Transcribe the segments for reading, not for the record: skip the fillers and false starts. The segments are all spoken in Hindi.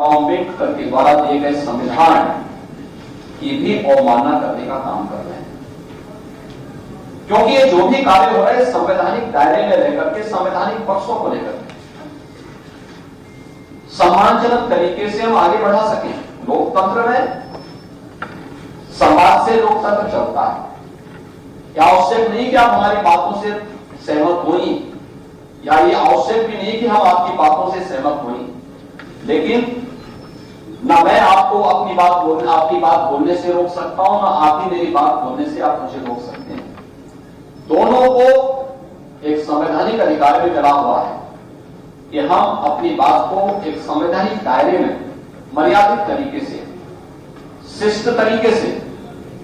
अम्बेडकर के द्वारा दिए गए संविधान की भी अवमानना करने का काम कर रहे हैं, क्योंकि ये जो भी कार्य हो रहे हैं संवैधानिक दायरे में रहकर के, संवैधानिक पक्षों को लेकर सम्मानजनक तरीके से हम आगे बढ़ा सकें। लोकतंत्र में संवाद से लोकतंत्र चलता है। क्या आवश्यक नहीं कि आप हमारी बातों से सहमत होई, या ये आवश्यक भी नहीं कि हम आपकी बातों से सहमत होई, लेकिन ना मैं आपको आपकी बात बोलने से रोक सकता हूं, ना आप ही मेरी बात बोलने से आप मुझे रोक सकते हैं। दोनों को एक संवैधानिक अधिकार में मिला हुआ है कि हम अपनी बात को एक संवैधानिक दायरे में मर्यादित तरीके से, शिष्ट तरीके से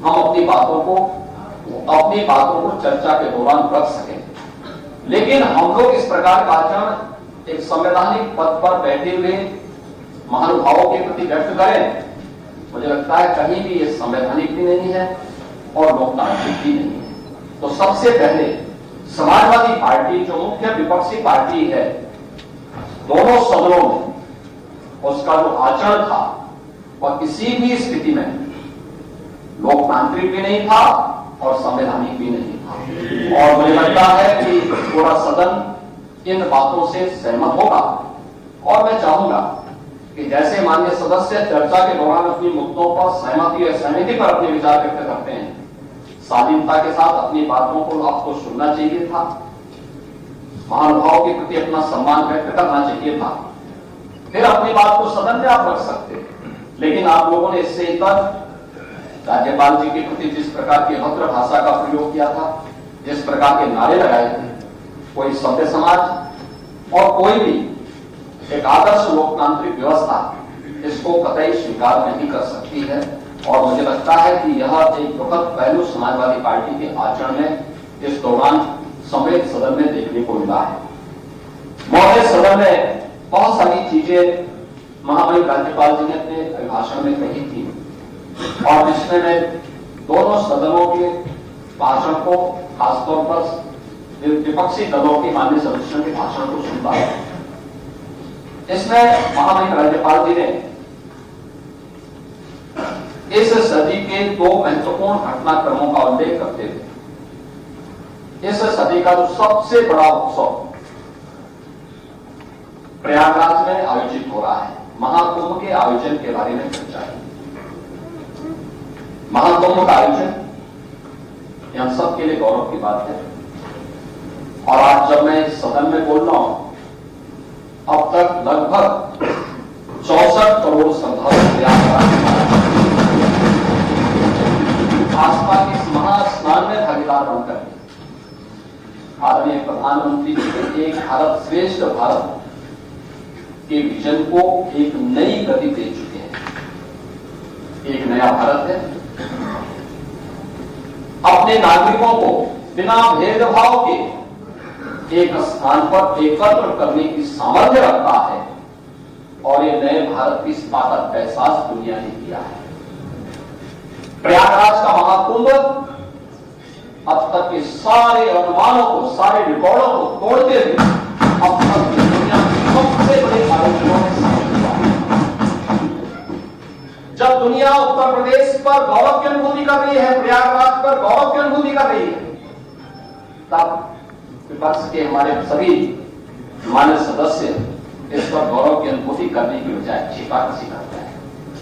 हम अपनी बातों को चर्चा के दौरान रख सकें। लेकिन हम लोग इस प्रकार का आचरण एक संवैधानिक पद पर बैठे हुए महानुभावों के प्रति व्यक्त करें, मुझे लगता है कहीं भी ये संवैधानिक भी नहीं है और लोकतांत्रिक भी नहीं है। तो सबसे पहले समाजवादी पार्टी जो मुख्य विपक्षी पार्टी है, दोनों सदनों में उसका जो आचरण था वह किसी भी स्थिति में लोकतांत्रिक भी नहीं था और संवैधानिक भी नहीं था। और मुझे लगता है कि पूरा सदन इन बातों से सहमत होगा। और मैं चाहूंगा कि जैसे माननीय सदस्य चर्चा के दौरान अपनी मुद्दों पर सहमति या सहमति पर अपने विचार व्यक्त करते हैं, स्वाधीनता के साथ अपनी बातों को आपको सुनना चाहिए था, महानुभाव के प्रति अपना सम्मान व्यक्त करना चाहिए था, फिर अपनी बात को सदन में आप रख सकते। लेकिन आप लोगों ने इससे तक राज्यपाल जी के प्रति जिस प्रकार की अभद्र भाषा का प्रयोग किया था, जिस प्रकार के नारे लगाए थे, कोई सभ्य समाज और कोई भी एक आदर्श लोकतांत्रिक व्यवस्था इसको कतई स्वीकार नहीं कर सकती है। और मुझे लगता है कि यह एक दुखद पहलू समाजवादी पार्टी के आचरण में इस दौरान सम्मिलित सदन में देखने को मिला है। महोदय, सदन में बहुत सारी चीजें महामहिम राज्यपाल जी ने अपने अभिभाषण में कही थी और जिसमें मैं दोनों सदनों के भाषण को, खासतौर पर विपक्षी दलों के माननीय सदस्यों के भाषण को सुनता है। इसमें महामहिम राज्यपाल जी ने इस सदी के दो महत्वपूर्ण घटनाक्रमों का उल्लेख करते थे। इस सदी का जो सबसे बड़ा उत्सव प्रयागराज में आयोजित हो रहा है, महाकुंभ के आयोजन के बारे में चर्चा है। महाकुंभ का आयोजन हम सबके लिए गौरव की बात है। और आज जब मैं सदन में बोल रहा हूं, अब तक लगभग 64 करोड़ श्रद्धालु प्रयागराज आस्था के इस महास्नान में भागीदार बनकर आदरणीय प्रधानमंत्री जी के एक भारत श्रेष्ठ भारत के विजन को एक नई गति दे चुके हैं। एक नया भारत है, अपने नागरिकों को बिना भेदभाव के एक स्थान पर एकत्र करने की सामर्थ्य रखता है और ये नए भारत की ताकत का एहसास दुनिया ने किया है। प्रयागराज का महाकुंभ अब तक के सारे अनुमानों को, सारे रिकॉर्डों को तोड़ते हुए अब तक की दुनिया के सबसे बड़े आयोजनों में शामिल हुआ है। जब दुनिया उत्तर प्रदेश पर गौरव की अनुभूति कर रही है, प्रयागराज पर गौरव की अनुभूति कर रही है, तब विपक्ष के हमारे सभी मान्य सदस्य इस पर गौरव की अनुभूति करने की बजाय छिपा किसी